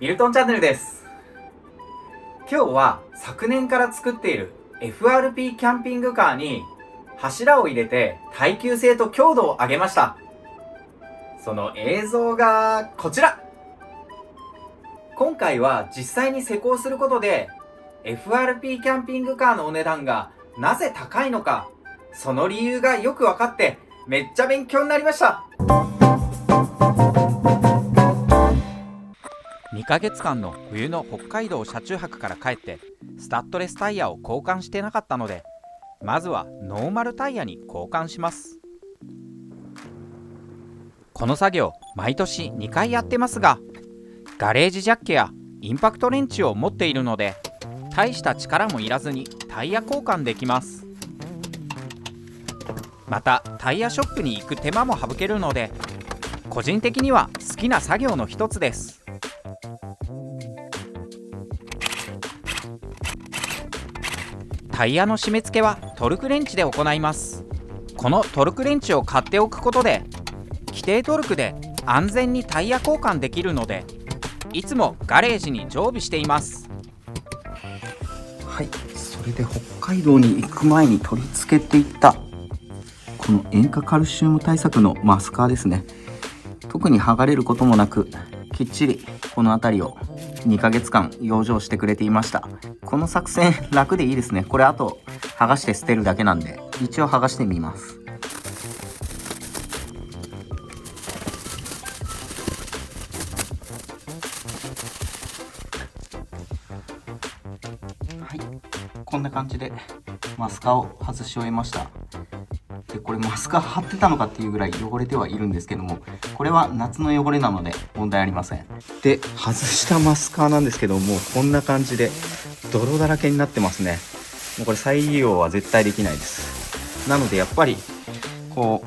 ミルトンチャンネルです。今日は昨年から作っている FRP キャンピングカーに柱を入れて耐久性と強度を上げました。その映像がこちら。今回は実際に施工することで FRP キャンピングカーのお値段がなぜ高いのか、その理由がよく分かってめっちゃ勉強になりました。2ヶ月間の冬の北海道車中泊から帰ってスタッドレスタイヤを交換してなかったので、まずはノーマルタイヤに交換します。この作業毎年2回やってますが、ガレージジャッキやインパクトレンチを持っているので大した力もいらずにタイヤ交換できます。またタイヤショップに行く手間も省けるので、個人的には好きな作業の一つです。タイヤの締め付けはトルクレンチで行います。このトルクレンチを買っておくことで規定トルクで安全にタイヤ交換できるので、いつもガレージに常備しています。はい、それで北海道に行く前に取り付けていったこの塩化カルシウム対策のマスカーですね。特に剥がれることもなく、きっちりこの辺りを2ヶ月間養生してくれていました。この作戦楽でいいですね。これあと剥がして捨てるだけなんで、一応剥がしてみます。はい、こんな感じでマスカーを外し終えました。でこれマスカー貼ってたのかっていうぐらい汚れてはいるんですけども、これは夏の汚れなので問題ありません。で外したマスカーなんですけども、こんな感じで泥だらけになってますね。もうこれ再利用は絶対できないです。なのでやっぱりこう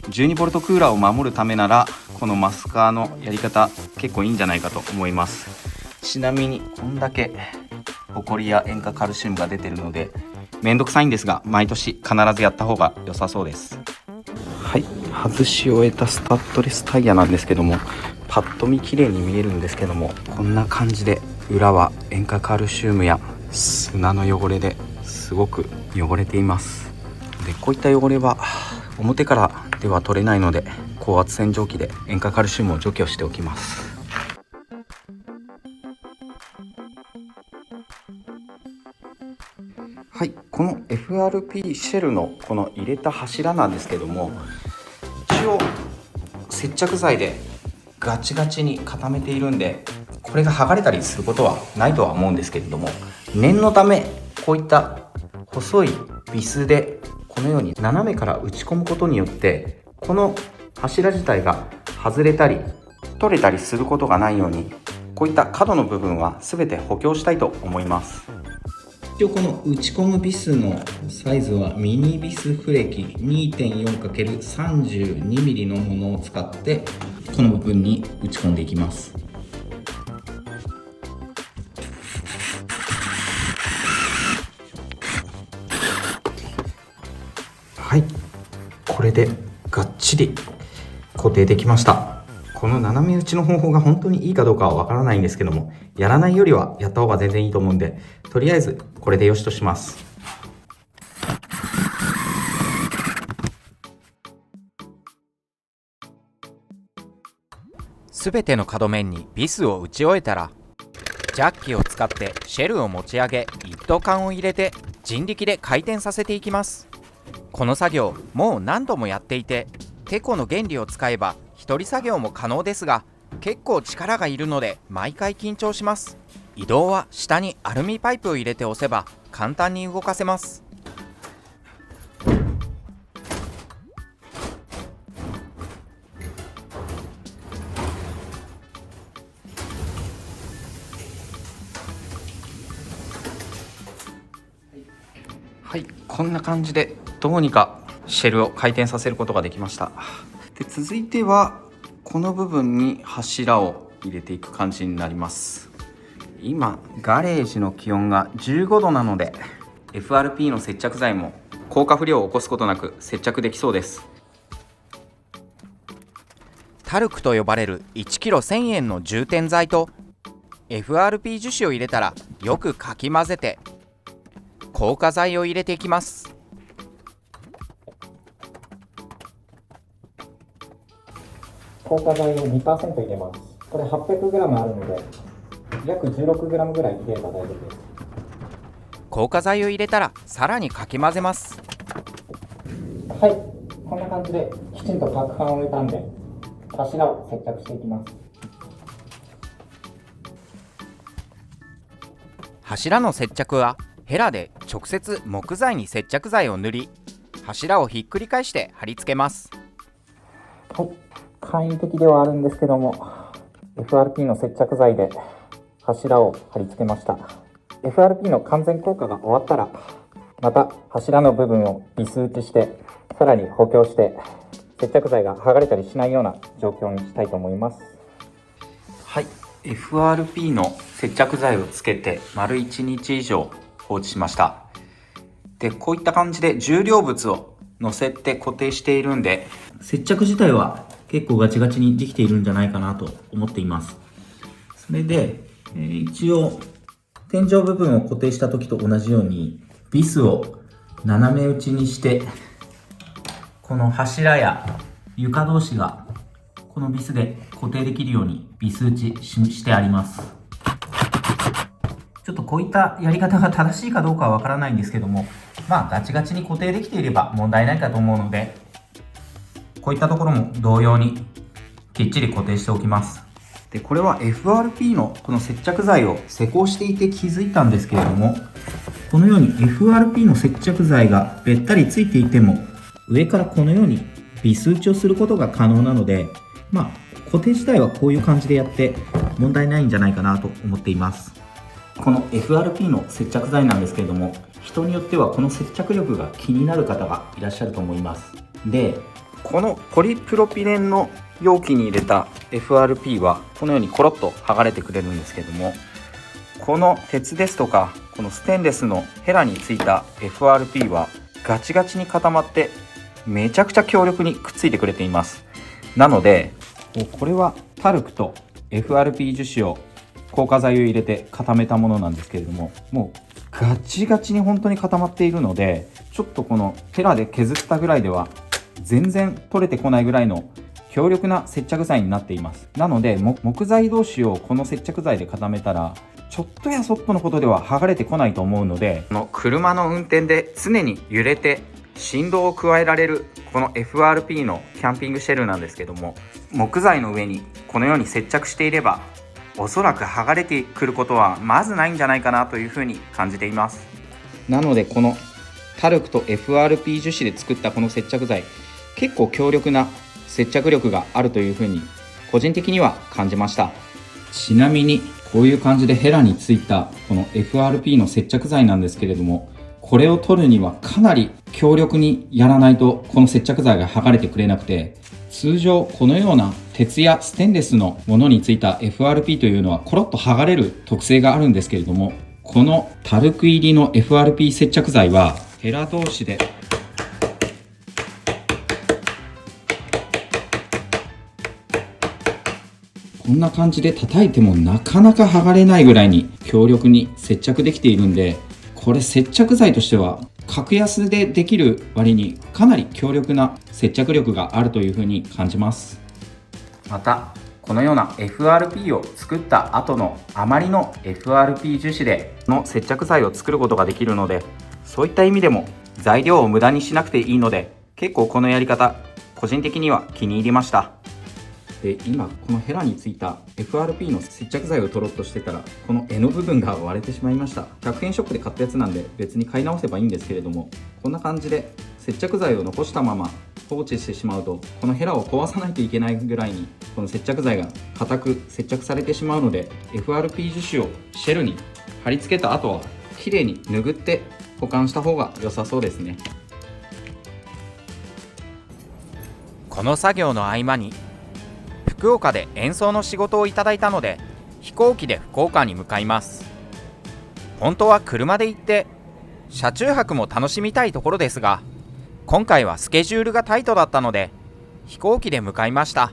12V クーラーを守るためなら、このマスカーのやり方結構いいんじゃないかと思います。ちなみにこんだけホコリや塩化カルシウムが出てるのでめんどくさいんですが、毎年必ずやった方が良さそうです。はい、外し終えたスタッドレスタイヤなんですけども、パッと見綺麗に見えるんですけども、こんな感じで裏は塩化カルシウムや砂の汚れですごく汚れています。でこういった汚れは表からでは取れないので、高圧洗浄機で塩化カルシウムを除去しておきます。はい、この FRP シェルのこの入れた柱なんですけども、一応接着剤でガチガチに固めているんで、これが剥がれたりすることはないとは思うんですけれども、念のためこういった細いビスでこのように斜めから打ち込むことによって、この柱自体が外れたり取れたりすることがないように、こういった角の部分は全て補強したいと思います。一応この打ち込むビスのサイズはミニビスフレキ 2.4×32mm のものを使ってこの部分に打ち込んでいきます。はい、これでがっちり固定できました。この斜め打ちの方法が本当にいいかどうかはわからないんですけども、やらないよりはやった方が全然いいと思うんで、とりあえずこれでよしとします。すべての角面にビスを打ち終えたら、ジャッキを使ってシェルを持ち上げ、一斗缶を入れて人力で回転させていきます。この作業もう何度もやっていて、テコの原理を使えば一人作業も可能ですが、結構力がいるので毎回緊張します。移動は下にアルミパイプを入れて押せば簡単に動かせます。はい、こんな感じでどうにかシェルを回転させることができました。で続いてはこの部分に柱を入れていく感じになります。今ガレージの気温が15度なので FRP の接着剤も硬化不良を起こすことなく接着できそうです。タルクと呼ばれる 1kg1000円の充填剤と FRP 樹脂を入れたらよくかき混ぜて硬化剤を入れていきます。硬化剤を 2% 入れます。これ 800g あるので約 16g ぐらい入れれば大丈夫です。硬化剤を入れたらさらにかき混ぜます。はい、こんな感じできちんと攪拌を終えたんで柱を接着していきます。柱の接着はヘラで直接木材に接着剤を塗り、柱をひっくり返して貼り付けます。はい、簡易的ではあるんですけども FRP の接着剤で柱を貼り付けました。 FRP の完全硬化が終わったらまた柱の部分をビス打ちしてさらに補強して接着剤が剥がれたりしないような状況にしたいと思います。はい、FRP の接着剤をつけて丸1日以上放置しました。で、こういった感じで重量物を乗せて固定しているんで、接着自体は結構ガチガチにできているんじゃないかなと思っています。それで、一応天井部分を固定した時と同じようにビスを斜め打ちにして、この柱や床同士がこのビスで固定できるようにビス打ちしてあります。ちょっとこういったやり方が正しいかどうかはわからないんですけども、まあガチガチに固定できていれば問題ないかと思うので、こういったところも同様にきっちり固定しておきます。で、これは FRP のこの接着剤を施工していて気づいたんですけれども、このように FRP の接着剤がべったりついていても上からこのようにビス打ちをすることが可能なので、まあ固定自体はこういう感じでやって問題ないんじゃないかなと思っています。この FRP の接着剤なんですけれども、人によってはこの接着力が気になる方がいらっしゃると思います。で、このポリプロピレンの容器に入れた FRP はこのようにコロッと剥がれてくれるんですけども、この鉄ですとかこのステンレスのヘラについた FRP はガチガチに固まってめちゃくちゃ強力にくっついてくれています。なのでこれはタルクと FRP 樹脂を硬化剤を入れて固めたものなんですけれども、もうガチガチに本当に固まっているので、ちょっとこのヘラで削ったぐらいでは全然取れてこないぐらいの強力な接着剤になっています。なので木材同士をこの接着剤で固めたらちょっとやそっとのことでは剥がれてこないと思うので、この車の運転で常に揺れて振動を加えられるこの FRP のキャンピングシェルなんですけども、木材の上にこのように接着していればおそらく剥がれてくることはまずないんじゃないかなというふうに感じています。なのでこのタルクと FRP 樹脂で作ったこの接着剤、結構強力な接着力があるというふうに個人的には感じました。ちなみにこういう感じでヘラについたこの FRP の接着剤なんですけれども、これを取るにはかなり強力にやらないとこの接着剤が剥がれてくれなくて、通常このような鉄やステンレスのものについた FRP というのはコロッと剥がれる特性があるんですけれども、このタルク入りの FRP 接着剤はヘラ同士でこんな感じで叩いてもなかなか剥がれないぐらいに強力に接着できているんで、これ接着剤としては格安でできる割にかなり強力な接着力があるというふうに感じます。またこのような FRP を作った後の余りの FRP 樹脂での接着剤を作ることができるので、そういった意味でも材料を無駄にしなくていいので、結構このやり方個人的には気に入りました。で、今このヘラについた FRP の接着剤を取ろうとしてたら、この柄の部分が割れてしまいました。100円ショップで買ったやつなんで別に買い直せばいいんですけれども、こんな感じで接着剤を残したまま放置してしまうと、このヘラを壊さないといけないぐらいにこの接着剤が固く接着されてしまうので、 FRP 樹脂をシェルに貼り付けた後はきれいに拭って保管した方が良さそうですね。この作業の合間に福岡で演奏の仕事をいただいたので、飛行機で福岡に向かいます。本当は車で行って車中泊も楽しみたいところですが、今回はスケジュールがタイトだったので飛行機で向かいました。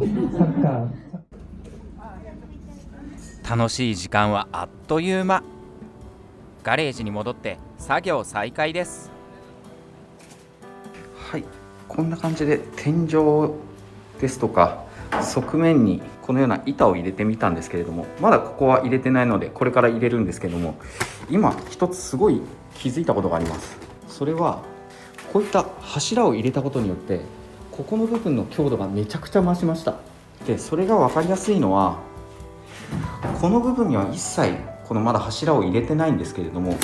ッカー。楽しい時間はあっという間。ガレージに戻って作業再開です。はい、こんな感じで天井ですとか側面にこのような板を入れてみたんですけれども、まだここは入れてないのでこれから入れるんですけども、今一つすごい気づいたことがあります。それはこういった柱を入れたことによってここの部分の強度がめちゃくちゃ増しました。でそれが分かりやすいのは、この部分には一切このまだ柱を入れてないんですけれども、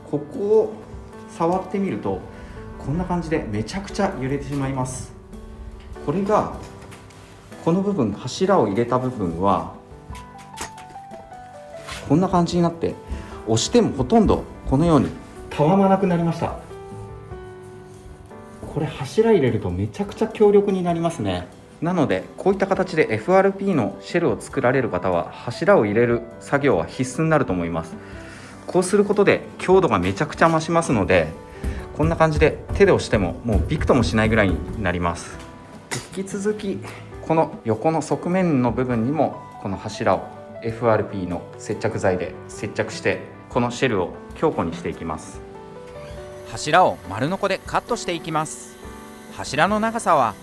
ここを触ってみるとこんな感じでめちゃくちゃ揺れてしまいます。これがこの部分、柱を入れた部分はこんな感じになって、押してもほとんどこのようにたわまなくなりました。これ柱入れるとめちゃくちゃ強力になりますね。なのでこういった形で FRP のシェルを作られる方は柱を入れる作業は必須になると思います。こうすることで強度がめちゃくちゃ増しますので、こんな感じで手で押してももうびくともしないぐらいになります。引き続きこの横の側面の部分にもこの柱を FRP の接着剤で接着して、このシェルを強固にしていきます。柱を丸ノコでカットしていきます。柱の長さは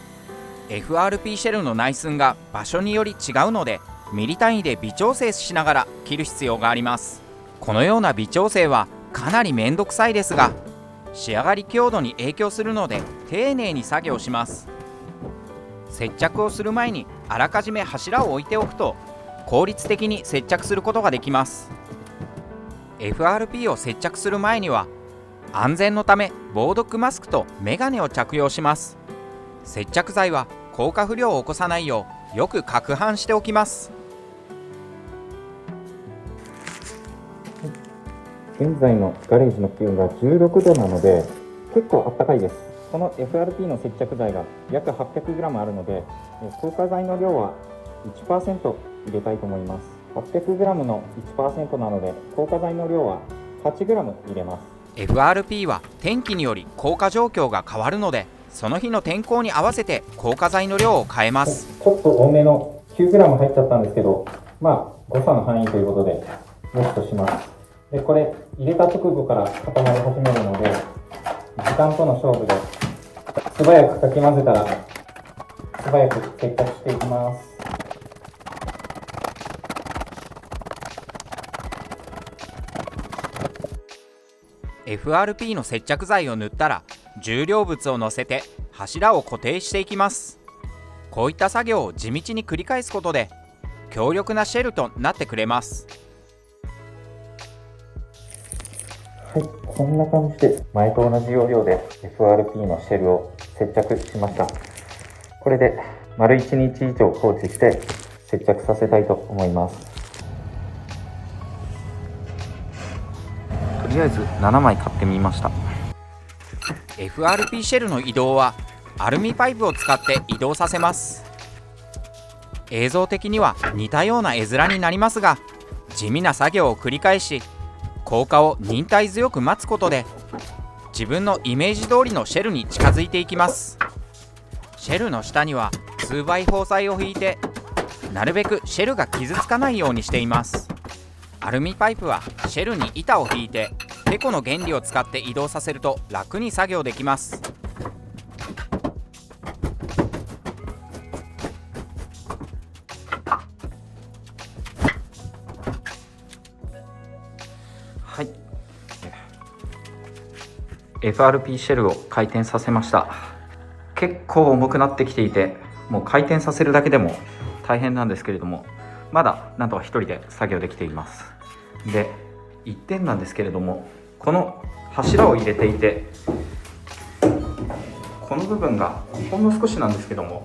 FRP シェルの内寸が場所により違うので、ミリ単位で微調整しながら切る必要があります。このような微調整はかなりめんどくさいですが、仕上がり強度に影響するので丁寧に作業します。接着をする前にあらかじめ柱を置いておくと効率的に接着することができます。 FRP を接着する前には安全のため防毒マスクとメガネを着用します。接着剤は硬化不良を起こさないようよく攪拌しておきます。現在のガレージの気温が16度なので結構あったかいです。この FRP の接着剤が約 800g あるので、硬化剤の量は 1% 入れたいと思います。 800g の 1% なので硬化剤の量は 8g 入れます。 FRP は天気により硬化状況が変わるので、その日の天候に合わせて硬化剤の量を変えます。ちょっと多めの 9g 入っちゃったんですけど、まあ誤差の範囲ということでよしとします。でこれ入れた直後から固まり始めるので、時間との勝負で素早くかき混ぜたら素早く接着していきます。FRP の接着剤を塗ったら重量物を乗せて柱を固定していきます。こういった作業を地道に繰り返すことで強力なシェルとなってくれます。はい、こんな感じで前と同じ要領で FRP のシェルを接着しました。これで丸1日以上放置して接着させたいと思います。とりあえず7枚買ってみました。 FRP シェルの移動はアルミパイプを使って移動させます。映像的には似たような絵面になりますが、地味な作業を繰り返し硬化を忍耐強く待つことで自分のイメージ通りのシェルに近づいていきます。シェルの下には 2x4 剤を引いてなるべくシェルが傷つかないようにしています。アルミパイプはシェルに板を引いてテコの原理を使って移動させると楽に作業できます。はい、FRP シェルを回転させました。結構重くなってきていて、もう回転させるだけでも大変なんですけれども、まだなんとか一人で作業できています。で、1点なんですけれども、この柱を入れていて、この部分がほんの少しなんですけども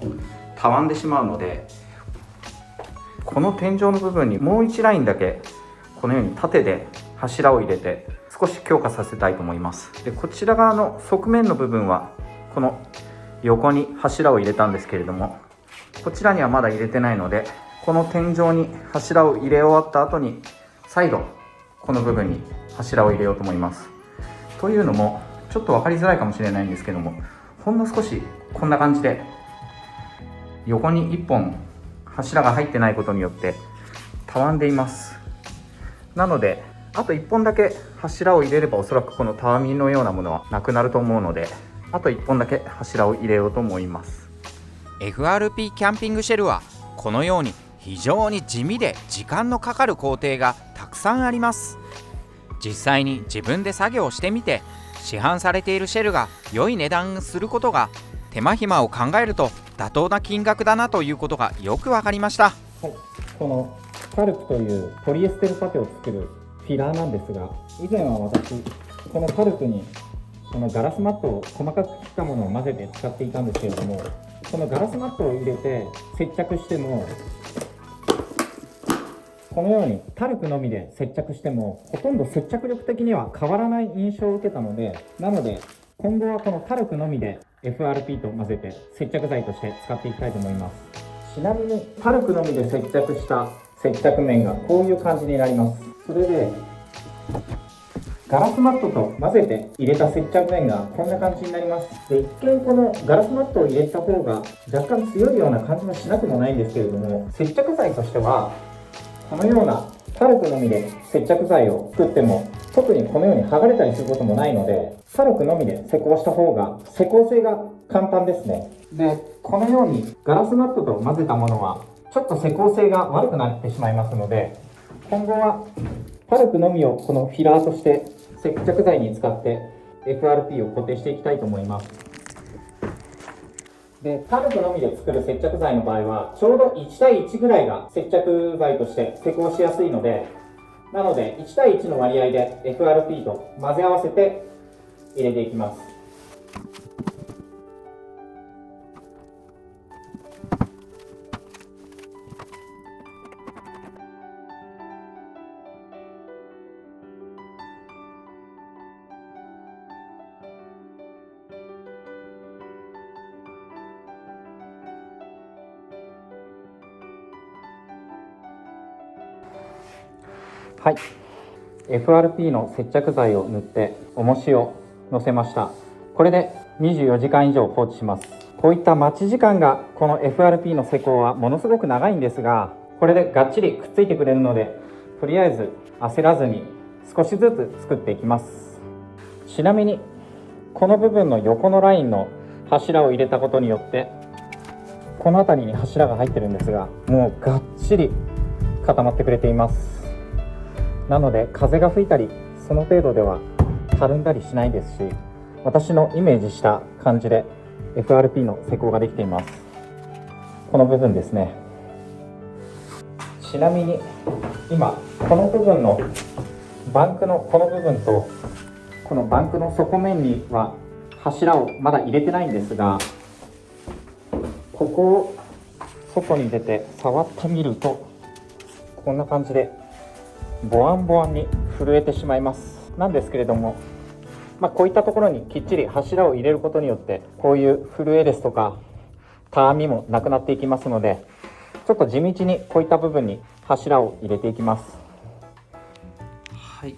たわんでしまうので、この天井の部分にもう1ラインだけこのように縦で柱を入れて少し強化させたいと思います。でこちら側の側面の部分はこの横に柱を入れたんですけれども、こちらにはまだ入れてないので、この天井に柱を入れ終わった後に再度この部分に柱を入れようと思います。というのもちょっと分かりづらいかもしれないんですけども、ほんの少しこんな感じで横に1本柱が入ってないことによってたわんでいます。なのであと1本だけ柱を入れれば、おそらくこのたわみのようなものはなくなると思うので、あと1本だけ柱を入れようと思います。 FRP キャンピングシェルはこのように非常に地味で時間のかかる工程がたくさんあります。実際に自分で作業してみて、市販されているシェルが良い値段することが、手間暇を考えると妥当な金額だなということがよく分かりました。はい、このパルプというポリエステルパテを作るフィラーなんですが、以前は私このパルプにこのガラスマットを細かく切ったものを混ぜて使っていたんですけれども、このガラスマットを入れて接着しても、このようにタルクのみで接着してもほとんど接着力的には変わらない印象を受けたので、今後はこのタルクのみで FRP と混ぜて接着剤として使っていきたいと思います。ちなみにタルクのみで接着した接着面がこういう感じになります。それでガラスマットと混ぜて入れた接着面がこんな感じになります。で、一見このガラスマットを入れた方が若干強いような感じもしなくもないんですけれども、接着剤としてはこのようなタルクのみで接着剤を作っても特にこのように剥がれたりすることもないので、タルクのみで施工した方が施工性が簡単ですね。で、このようにガラスマットと混ぜたものはちょっと施工性が悪くなってしまいますので、今後はタルクのみをこのフィラーとして接着剤に使って FRP を固定していきたいと思います。で、タルクのみで作る接着剤の場合はちょうど1対1ぐらいが接着剤として施工しやすいので、なので1対1の割合で FRP と混ぜ合わせて入れていきます。はい、FRP の接着剤を塗って重しを乗せました。これで24時間以上放置します。こういった待ち時間がこの FRP の施工はものすごく長いんですが、これでがっちりくっついてくれるので、とりあえず焦らずに少しずつ作っていきます。ちなみにこの部分の横のラインの柱を入れたことによって、この辺りに柱が入ってるんですが、もうがっちり固まってくれています。なので風が吹いたりその程度ではたるんだりしないですし、私のイメージした感じで FRP の施工ができています。この部分ですね。ちなみに今この部分のバンクのこの部分とこのバンクの底面には柱をまだ入れてないんですが、ここを外に出て触ってみるとこんな感じでボワンボワンに震えてしまいます。なんですけれども、こういったところにきっちり柱を入れることによってこういう震えですとかたわみもなくなっていきますので、ちょっと地道にこういった部分に柱を入れていきます。はい、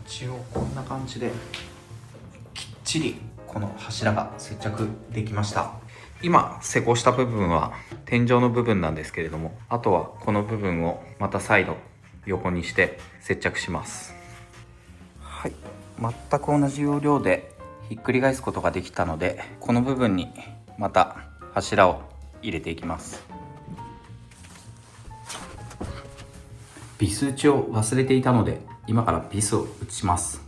一応こんな感じできっちりこの柱が接着できました。今施工した部分は天井の部分なんですけれども、あとはこの部分をまた再度横にして接着します。はい、全く同じ要領でひっくり返すことができたので、この部分にまた柱を入れていきます。ビス打ちを忘れていたので、今からビスを打ちます。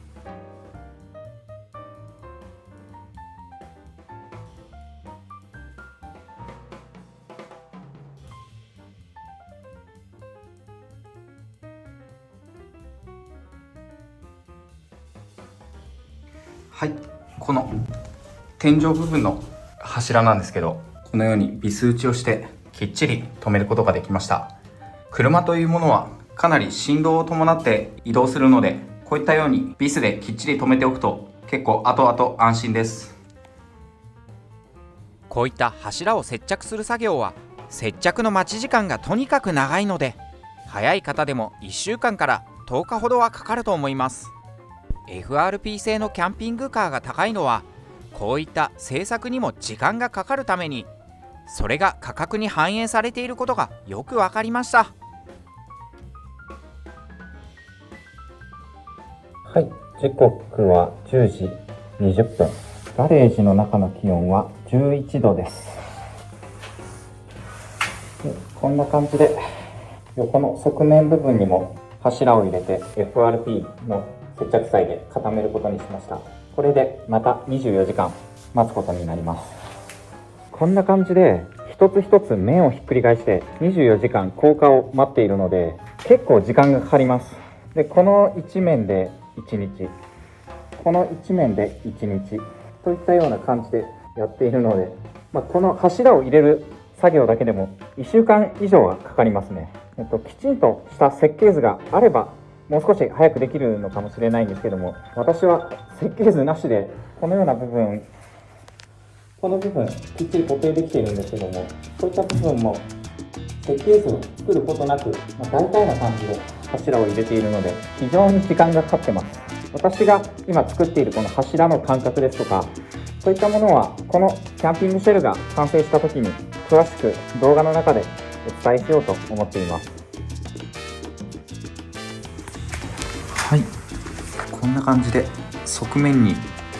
はい、この天井部分の柱なんですけど、このようにビス打ちをしてきっちり留めることができました。車というものはかなり振動を伴って移動するので、こういったようにビスできっちり留めておくと結構後々安心です。こういった柱を接着する作業は接着の待ち時間がとにかく長いので、早い方でも1週間から10日ほどはかかると思います。FRP 製のキャンピングカーが高いのはこういった製作にも時間がかかるために、それが価格に反映されていることがよくわかりました。はい、時刻は10時20分。ガレージの中の気温は11度です。でこんな感じで横の側面部分にも柱を入れて FRP の接着剤で固めることにしました。これでまた24時間待つことになります。こんな感じで一つ一つ面をひっくり返して24時間硬化を待っているので結構時間がかかります。でこの1面で1日、この1面で1日といったような感じでやっているので、この柱を入れる作業だけでも1週間以上はかかりますね。きちんとした設計図があればもう少し早くできるのかもしれないんですけども、私は設計図なしでこのような部分、この部分きっちり固定できているんですけども、こういった部分も設計図を作ることなく、大体の感じで柱を入れているので非常に時間がかかってます。私が今作っているこの柱の間隔ですとか、そういったものはこのキャンピングシェルが完成した時に詳しく動画の中でお伝えしようと思っています。はい、こんな感じで側面に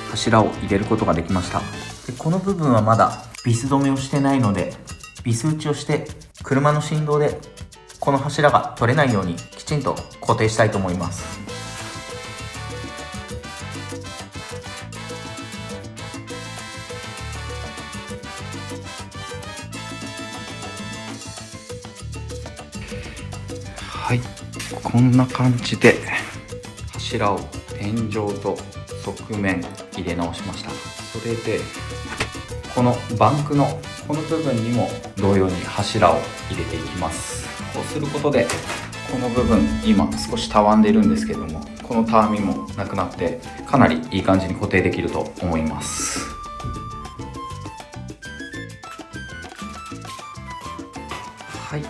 柱を入れることができました。でこの部分はまだビス止めをしてないので、ビス打ちをして車の振動でこの柱が取れないようにきちんと固定したいと思います。はい、こんな感じで柱を天井と側面入れ直しました。それでこのバンクのこの部分にも同様に柱を入れていきます。こうすることでこの部分今少したわんでいるんですけども、このたわみもなくなってかなりいい感じに固定できると思います。はい、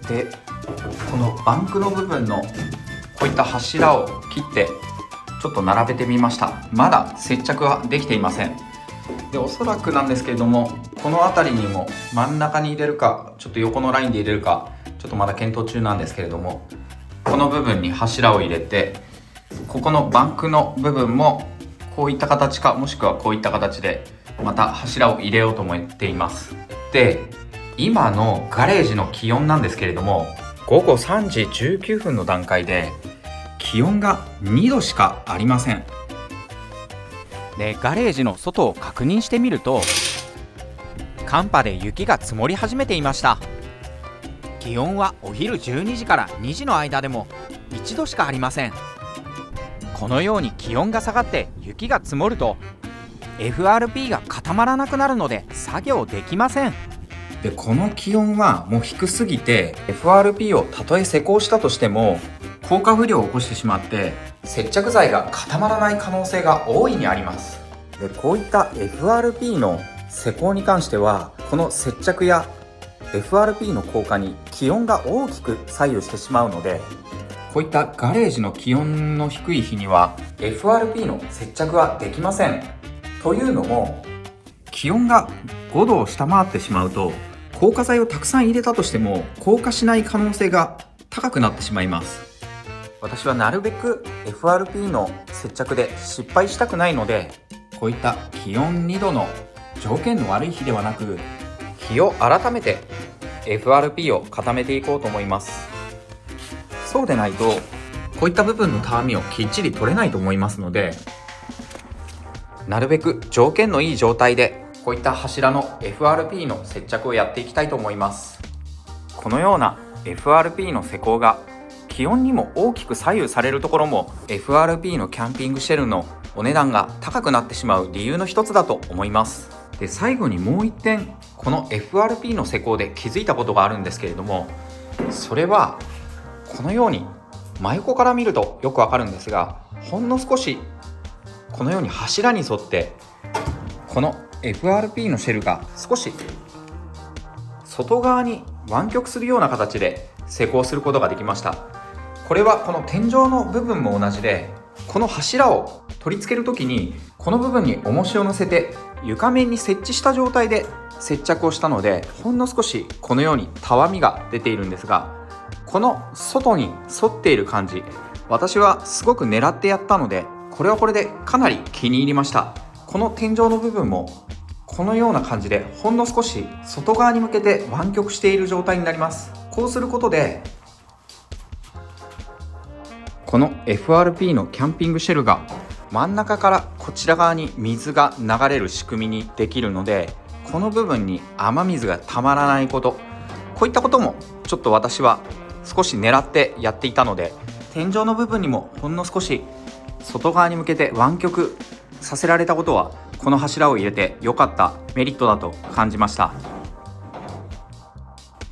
でこのバンクの部分のこういった柱を切ってちょっと並べてみました。まだ接着はできていません。でおそらくなんですけれども、この辺りにも真ん中に入れるかちょっと横のラインで入れるかちょっとまだ検討中なんですけれども、この部分に柱を入れて、ここのバンクの部分もこういった形かもしくはこういった形でまた柱を入れようと思っています。で今のガレージの気温なんですけれども、午後3時19分の段階で気温が2度しかありません。でガレージの外を確認してみると、寒波で雪が積もり始めていました。気温はお昼12時から2時の間でも1度しかありません。このように気温が下がって雪が積もると FRP が固まらなくなるので作業できません。でこの気温はもう低すぎて FRP をたとえ施工したとしても硬化不良を起こしてしまって接着剤が固まらない可能性が大いにあります。でこういった FRP の施工に関してはこの接着や FRP の効果に気温が大きく左右してしまうので、こういったガレージの気温の低い日には FRP の接着はできません。というのも気温が5度を下回ってしまうと硬化剤をたくさん入れたとしても硬化しない可能性が高くなってしまいます。私はなるべく FRP の接着で失敗したくないので、こういった気温2度の条件の悪い日ではなく、日を改めて FRP を固めていこうと思います。そうでないとこういった部分のたわみをきっちり取れないと思いますので、なるべく条件のいい状態でこういった柱の FRP の接着をやっていきたいと思います。このような FRP の施工が気温にも大きく左右されるところも FRP のキャンピングシェルのお値段が高くなってしまう理由の一つだと思います。で最後にもう一点、この FRP の施工で気づいたことがあるんですけれども、それはこのように真横から見るとよくわかるんですが、ほんの少しこのように柱に沿ってこの FRP のシェルが少し外側に湾曲するような形で施工することができました。これはこの天井の部分も同じで、この柱を取り付けるときにこの部分に重しを乗せて床面に設置した状態で接着をしたので、ほんの少しこのようにたわみが出ているんですが、この外に沿っている感じ、私はすごく狙ってやったので、これはこれでかなり気に入りました。この天井の部分もこのような感じでほんの少し外側に向けて湾曲している状態になります。こうすることでこの FRP のキャンピングシェルが真ん中からこちら側に水が流れる仕組みにできるので、この部分に雨水がたまらないこと、こういったこともちょっと私は少し狙ってやっていたので、天井の部分にもほんの少し外側に向けて湾曲させられたことは、この柱を入れて良かったメリットだと感じました。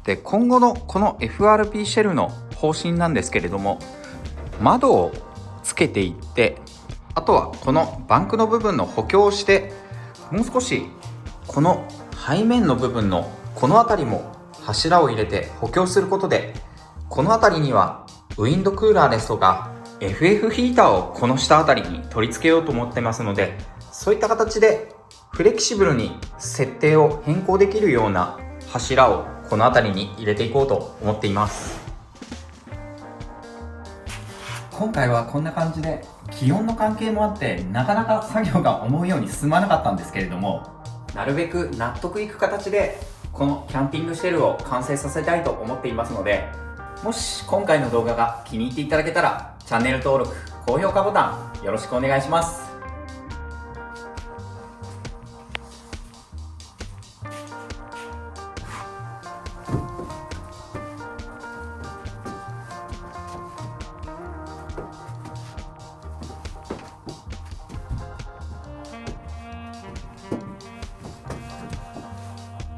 で、今後のこの FRP シェルの方針なんですけれども、窓をつけていって、あとはこのバンクの部分の補強をして、もう少しこの背面の部分のこの辺りも柱を入れて補強することで、この辺りにはウィンドクーラーですとか FF ヒーターをこの下あたりに取り付けようと思ってますので、そういった形でフレキシブルに設定を変更できるような柱をこのあたりに入れていこうと思っています。今回はこんな感じで気温の関係もあってなかなか作業が思うように進まなかったんですけれども、なるべく納得いく形でこのキャンピングシェルを完成させたいと思っていますので、もし今回の動画が気に入っていただけたらチャンネル登録、高評価ボタンよろしくお願いします。